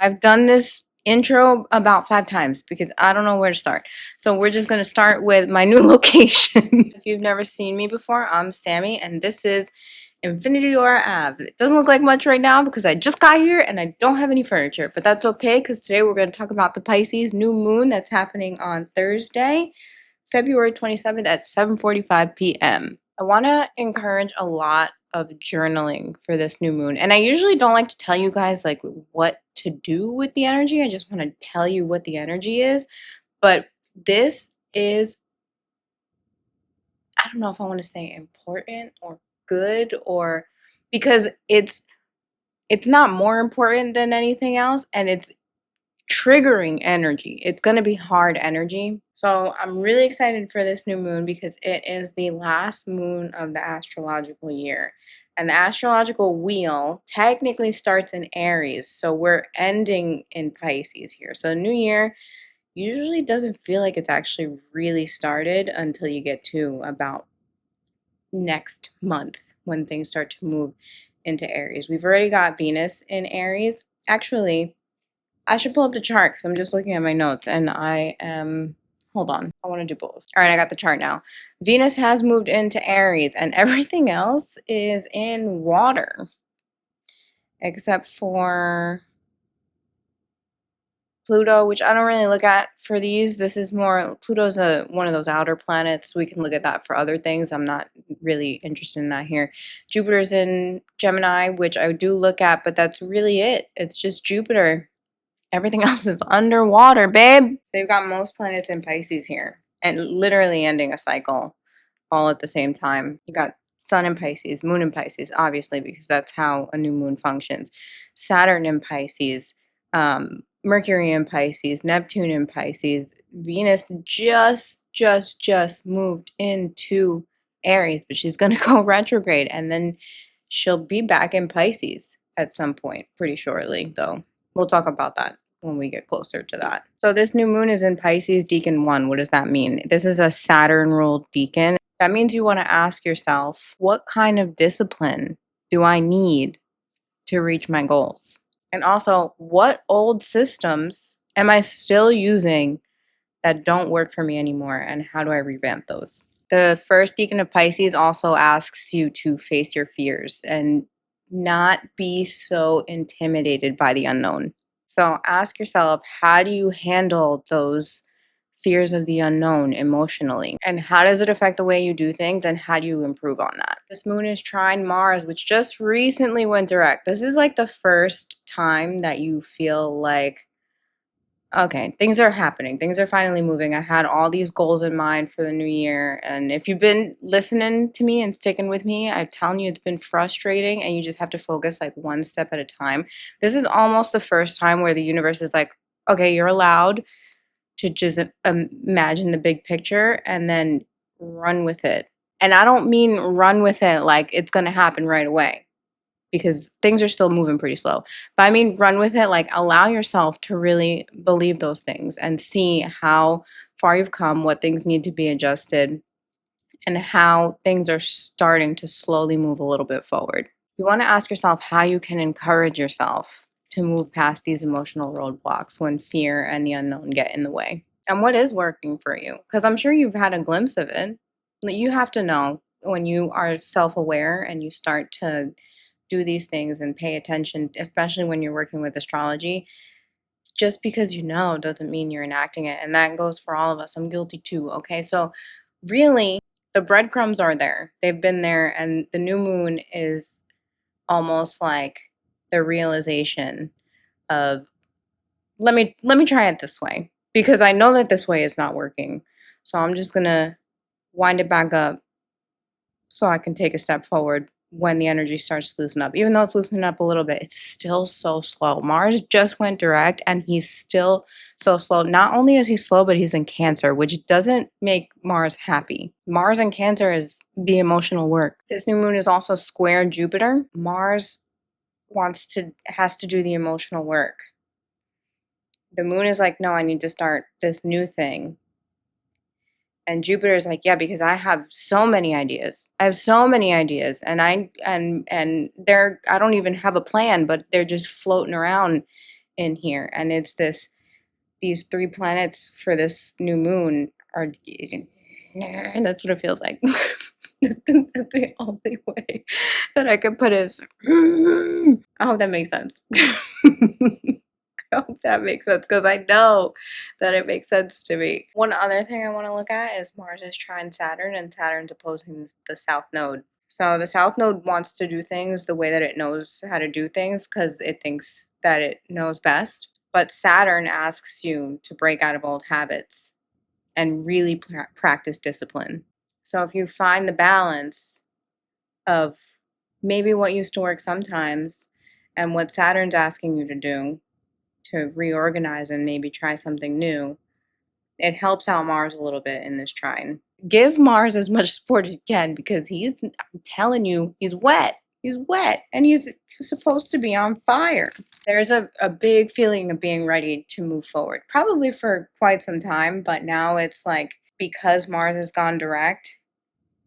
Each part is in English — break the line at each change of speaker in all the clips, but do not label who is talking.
I've done this intro about 5 times because I don't know where to start. So we're just going to start with my new location. If you've never seen me before, I'm Sammy, and this is Infinity Aura Ave. It doesn't look like much right now because I just got here and I don't have any furniture, but that's okay because today we're going to talk about the Pisces new moon that's happening on Thursday, February 27th at 7:45 p.m. I want to encourage a lot of journaling for this new moon. And I usually don't like to tell you guys like what to do with the energy. I just want to tell you what the energy is. But this is, I don't know if I want to say important or good, or because it's not more important than anything else, and it's triggering energy. It's going to be hard energy. So I'm really excited for this new moon because it is the last moon of the astrological year. And the astrological wheel technically starts in Aries. So we're ending in Pisces here. So the new year usually doesn't feel like it's actually really started until you get to about next month when things start to move into Aries. We've already got Venus in Aries. Actually, I should pull up the chart because I'm just looking at my notes and I am, hold on, I want to do both. All right, I got the chart now. Venus has moved into Aries and everything else is in water except for Pluto, which I don't really look at for these. This is more, Pluto's one of those outer planets. We can look at that for other things. I'm not really interested in that here. Jupiter's in Gemini, which I do look at, but that's really it. It's just Jupiter. Everything else is underwater, babe. So you've got most planets in Pisces here and literally ending a cycle all at the same time. You got Sun in Pisces, Moon in Pisces, obviously, because that's how a new moon functions. Saturn in Pisces, Mercury in Pisces, Neptune in Pisces. Venus just moved into Aries, but she's going to go retrograde and then she'll be back in Pisces at some point, pretty shortly, though. We'll talk about that when we get closer to that. So this new moon is in Pisces Decan 1. What does that mean? This is a Saturn-ruled decan. That means you want to ask yourself, what kind of discipline do I need to reach my goals? And also, what old systems am I still using that don't work for me anymore? And how do I revamp those? The first decan of Pisces also asks you to face your fears and not be so intimidated by the unknown. So ask yourself, how do you handle those fears of the unknown emotionally? And how does it affect the way you do things? And how do you improve on that? This moon is trine Mars, which just recently went direct. This is like the first time that you feel like, okay, things are happening. Things are finally moving. I had all these goals in mind for the new year. And if you've been listening to me and sticking with me, I'm telling you, it's been frustrating and you just have to focus like one step at a time. This is almost the first time where the universe is like, okay, you're allowed to just imagine the big picture and then run with it. And I don't mean run with it like it's going to happen right away, because things are still moving pretty slow. But I mean, run with it, like allow yourself to really believe those things and see how far you've come, what things need to be adjusted, and how things are starting to slowly move a little bit forward. You want to ask yourself how you can encourage yourself to move past these emotional roadblocks when fear and the unknown get in the way. And what is working for you? Because I'm sure you've had a glimpse of it. You have to know when you are self-aware and you start to do these things and pay attention, especially when you're working with astrology. Just because you know doesn't mean you're enacting it. And that goes for all of us. I'm guilty too. Okay. So really, the breadcrumbs are there. They've been there. And the new moon is almost like the realization of, let me try it this way, because I know that this way is not working. So I'm just going to wind it back up so I can take a step forward when the energy starts to loosen up. Even though it's loosening up a little bit, it's still so slow. Mars just went direct and he's still so slow. Not only is he slow, but he's in Cancer, which doesn't make Mars happy. Mars in Cancer is the emotional work. This new moon is also square Jupiter. Mars has to do the emotional work. The moon is like, no, I need to start this new thing. And Jupiter is like, yeah, because I have so many ideas. I have so many ideas, and they're, I don't even have a plan, but they're just floating around in here, and it's these 3 planets for this new moon are, that's what it feels like. The only way that I could put it is, I hope that makes sense. I hope that makes sense because I know that it makes sense to me. One other thing I want to look at is Mars is trine Saturn, and Saturn's opposing the South Node. So the South Node wants to do things the way that it knows how to do things because it thinks that it knows best. But Saturn asks you to break out of old habits and really practice discipline. So if you find the balance of maybe what used to work sometimes and what Saturn's asking you to do to reorganize and maybe try something new, it helps out Mars a little bit in this trine. Give Mars as much support as you can because I'm telling you, he's wet. He's wet and he's supposed to be on fire. There's a big feeling of being ready to move forward, probably for quite some time, but now it's like because Mars has gone direct,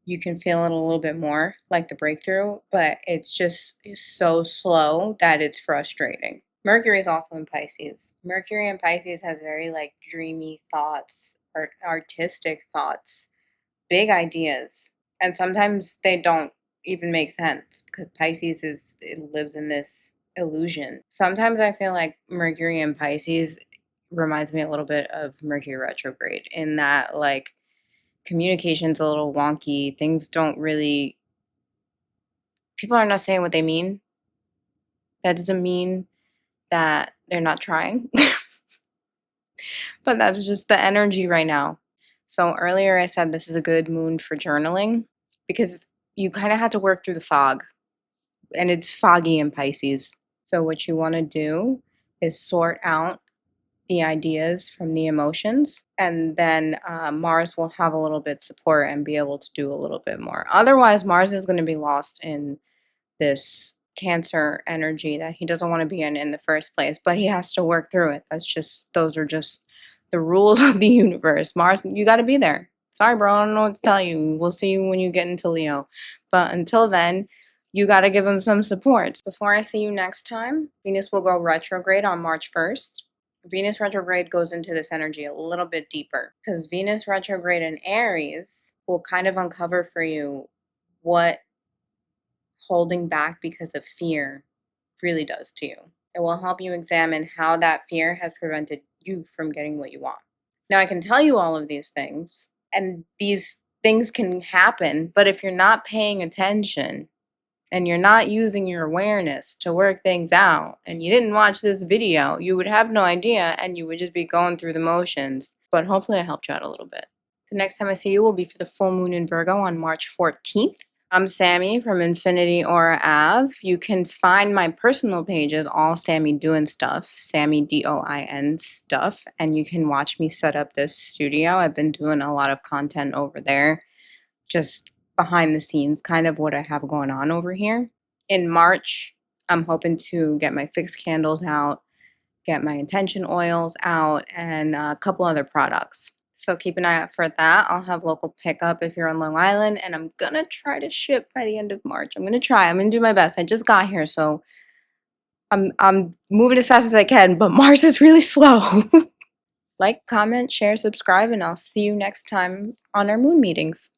you can feel it a little bit more, like the breakthrough, but it's so slow that it's frustrating. Mercury is also in Pisces. Mercury in Pisces has very like dreamy thoughts or artistic thoughts, big ideas. And sometimes they don't even make sense because it lives in this illusion. Sometimes I feel like Mercury in Pisces reminds me a little bit of Mercury retrograde in that like communication's a little wonky. Things don't really, people are not saying what they mean. That doesn't mean that they're not trying, but that's just the energy right now. So earlier I said this is a good moon for journaling because you kind of have to work through the fog and it's foggy in Pisces. So what you want to do is sort out the ideas from the emotions, and then Mars will have a little bit support and be able to do a little bit more. Otherwise, Mars is going to be lost in this Cancer energy that he doesn't want to be in the first place, but he has to work through it. Those are just the rules of the universe. Mars, you got to be there. Sorry, bro, I don't know what to tell you. We'll see you when you get into Leo. But until then, you got to give him some support. Before I see you next time, Venus will go retrograde on March 1st. Venus retrograde goes into this energy a little bit deeper because Venus retrograde in Aries will kind of uncover for you what holding back because of fear really does to you. It will help you examine how that fear has prevented you from getting what you want. Now, I can tell you all of these things, and these things can happen, but if you're not paying attention and you're not using your awareness to work things out, and you didn't watch this video, you would have no idea and you would just be going through the motions. But hopefully I helped you out a little bit. The next time I see you will be for the full moon in Virgo on March 14th. I'm Sammy from Infinity Aura Ave. You can find my personal pages, all Sammy Doing Stuff, Sammy DOIN stuff, and you can watch me set up this studio. I've been doing a lot of content over there, just behind the scenes, kind of what I have going on over here. In March, I'm hoping to get my fixed candles out, get my intention oils out, and a couple other products. So keep an eye out for that. I'll have local pickup if you're on Long Island, and I'm gonna try to ship by the end of March. I'm gonna try. I'm gonna do my best. I just got here, so I'm moving as fast as I can, but Mars is really slow. Like, comment, share, subscribe, and I'll see you next time on our moon meetings.